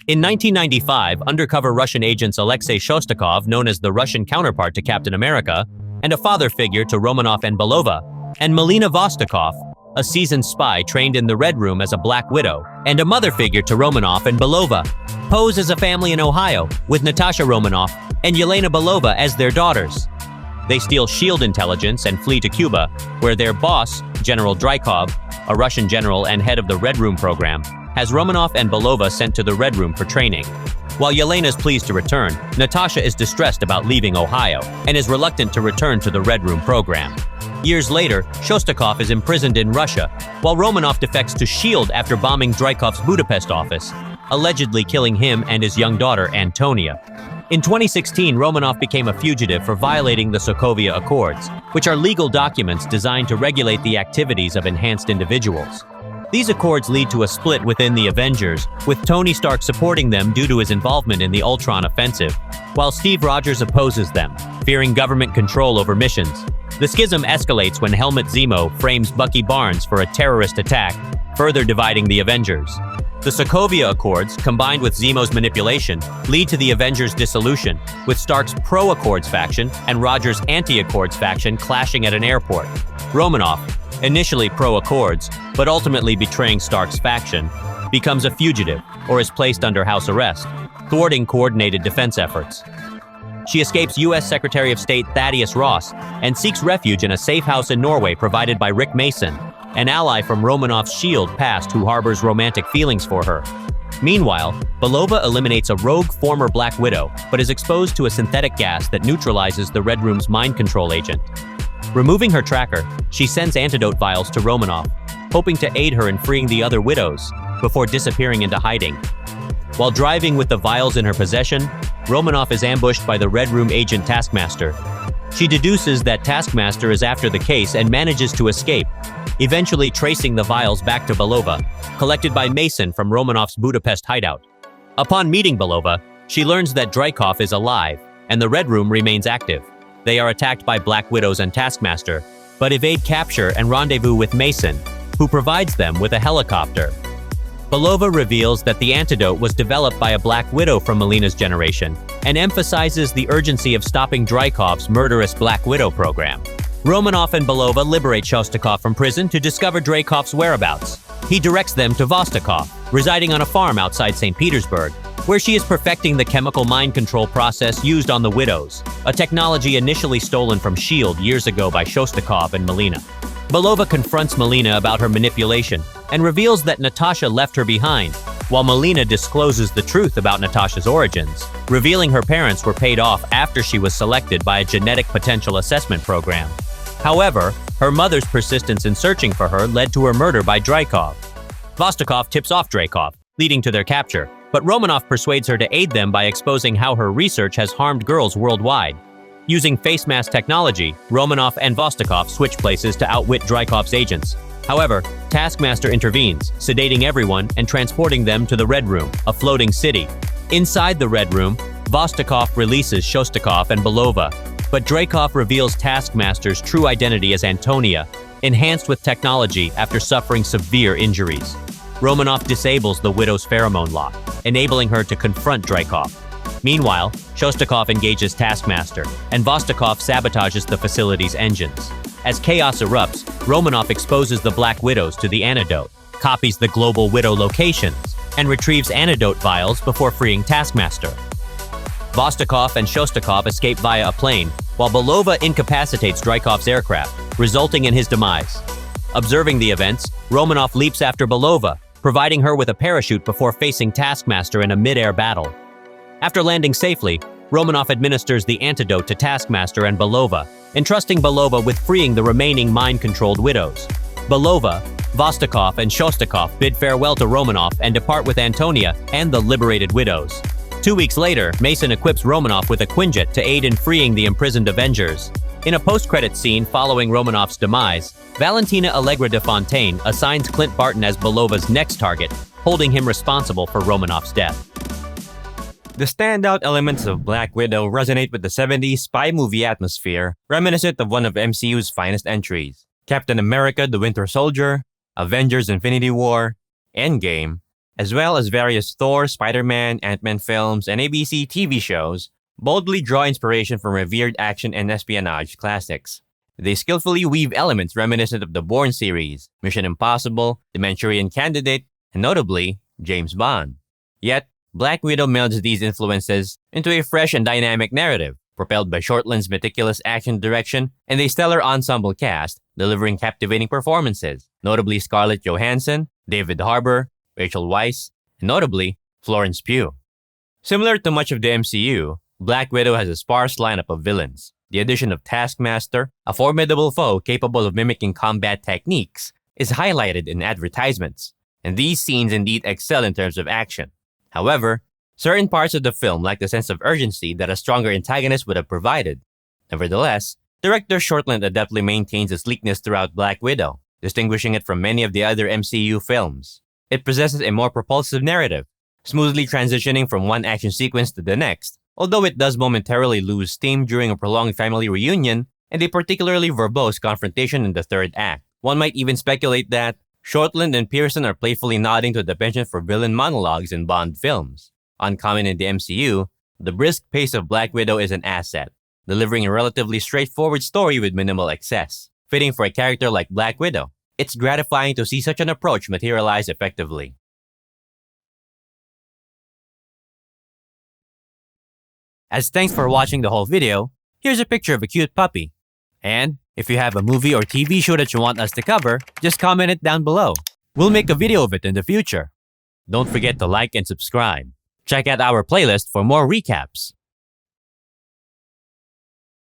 In 1995, undercover Russian agents Alexei Shostakov, known as the Russian counterpart to Captain America, and a father figure to Romanoff and Belova, and Melina Vostokov, a seasoned spy trained in the Red Room as a Black Widow, and a mother figure to Romanoff and Belova, pose as a family in Ohio, with Natasha Romanoff and Yelena Belova as their daughters. They steal SHIELD intelligence and flee to Cuba, where their boss, General Dreykov, a Russian general and head of the Red Room program, has Romanoff and Belova sent to the Red Room for training. While Yelena is pleased to return, Natasha is distressed about leaving Ohio and is reluctant to return to the Red Room program. Years later, Shostakov is imprisoned in Russia, while Romanoff defects to SHIELD after bombing Dreykov's Budapest office, allegedly killing him and his young daughter, Antonia. In 2016, Romanoff became a fugitive for violating the Sokovia Accords, which are legal documents designed to regulate the activities of enhanced individuals. These accords lead to a split within the Avengers, with Tony Stark supporting them due to his involvement in the Ultron offensive, while Steve Rogers opposes them, fearing government control over missions. The schism escalates when Helmut Zemo frames Bucky Barnes for a terrorist attack, further dividing the Avengers. The Sokovia Accords, combined with Zemo's manipulation, lead to the Avengers' dissolution, with Stark's pro-Accords faction and Rogers' anti-Accords faction clashing at an airport. Romanoff, initially pro-Accords, but ultimately betraying Stark's faction, becomes a fugitive or is placed under house arrest, thwarting coordinated defense efforts. She escapes U.S. Secretary of State Thaddeus Ross and seeks refuge in a safe house in Norway provided by Rick Mason, an ally from Romanoff's SHIELD past who harbors romantic feelings for her. Meanwhile, Belova eliminates a rogue former Black Widow, but is exposed to a synthetic gas that neutralizes the Red Room's mind control agent. Removing her tracker, she sends antidote vials to Romanoff, hoping to aid her in freeing the other widows, before disappearing into hiding. While driving with the vials in her possession, Romanoff is ambushed by the Red Room agent Taskmaster. She deduces that Taskmaster is after the case and manages to escape, eventually tracing the vials back to Belova, collected by Mason from Romanoff's Budapest hideout. Upon meeting Belova, she learns that Dreykov is alive, and the Red Room remains active. They are attacked by Black Widows and Taskmaster, but evade capture and rendezvous with Mason, who provides them with a helicopter. Belova reveals that the antidote was developed by a Black Widow from Melina's generation and emphasizes the urgency of stopping Dreykov's murderous Black Widow program. Romanoff and Belova liberate Shostakov from prison to discover Dreykov's whereabouts. He directs them to Vostokov, residing on a farm outside St. Petersburg, where she is perfecting the chemical mind control process used on the Widows, a technology initially stolen from SHIELD years ago by Shostakov and Melina. Belova confronts Melina about her manipulation and reveals that Natasha left her behind, while Melina discloses the truth about Natasha's origins, revealing her parents were paid off after she was selected by a genetic potential assessment program. However, her mother's persistence in searching for her led to her murder by Dreykov. Vostokov tips off Dreykov, leading to their capture, but Romanoff persuades her to aid them by exposing how her research has harmed girls worldwide. Using face mask technology, Romanoff and Vostokov switch places to outwit Dreykov's agents. However, Taskmaster intervenes, sedating everyone and transporting them to the Red Room, a floating city. Inside the Red Room, Vostokov releases Shostakov and Belova, but Dreykov reveals Taskmaster's true identity as Antonia, enhanced with technology after suffering severe injuries. Romanoff disables the Widow's pheromone lock, enabling her to confront Dreykov. Meanwhile, Shostakov engages Taskmaster, and Vostokov sabotages the facility's engines. As chaos erupts, Romanoff exposes the Black Widows to the antidote, copies the global Widow locations, and retrieves antidote vials before freeing Taskmaster. Vostokov and Shostakov escape via a plane, while Belova incapacitates Dreykov's aircraft, resulting in his demise. Observing the events, Romanoff leaps after Belova, providing her with a parachute before facing Taskmaster in a mid-air battle. After landing safely, Romanoff administers the antidote to Taskmaster and Belova, entrusting Belova with freeing the remaining mind-controlled widows. Belova, Vostokov, and Shostakov bid farewell to Romanoff and depart with Antonia and the liberated widows. 2 weeks later, Mason equips Romanoff with a Quinjet to aid in freeing the imprisoned Avengers. In a post-credits scene following Romanoff's demise, Valentina Allegra de Fontaine assigns Clint Barton as Belova's next target, holding him responsible for Romanoff's death. The standout elements of Black Widow resonate with the 70s spy movie atmosphere, reminiscent of one of MCU's finest entries. Captain America: The Winter Soldier, Avengers: Infinity War, Endgame, as well as various Thor, Spider-Man, Ant-Man films, and ABC TV shows, boldly draw inspiration from revered action and espionage classics. They skillfully weave elements reminiscent of the Bourne series, Mission Impossible, The Manchurian Candidate, and notably, James Bond. Yet, Black Widow melds these influences into a fresh and dynamic narrative, propelled by Shortland's meticulous action direction and a stellar ensemble cast, delivering captivating performances, notably Scarlett Johansson, David Harbour, Rachel Weisz, and notably, Florence Pugh. Similar to much of the MCU, Black Widow has a sparse lineup of villains. The addition of Taskmaster, a formidable foe capable of mimicking combat techniques, is highlighted in advertisements, and these scenes indeed excel in terms of action. However, certain parts of the film lack the sense of urgency that a stronger antagonist would have provided. Nevertheless, director Shortland adeptly maintains its sleekness throughout Black Widow, distinguishing it from many of the other MCU films. It possesses a more propulsive narrative, smoothly transitioning from one action sequence to the next, although it does momentarily lose steam during a prolonged family reunion and a particularly verbose confrontation in the third act. One might even speculate that Shortland and Pearson are playfully nodding to the penchant for villain monologues in Bond films. Uncommon in the MCU, the brisk pace of Black Widow is an asset, delivering a relatively straightforward story with minimal excess. Fitting for a character like Black Widow, it's gratifying to see such an approach materialize effectively. As thanks for watching the whole video, here's a picture of a cute puppy. And if you have a movie or TV show that you want us to cover, just comment it down below. We'll make a video of it in the future. Don't forget to like and subscribe. Check out our playlist for more recaps.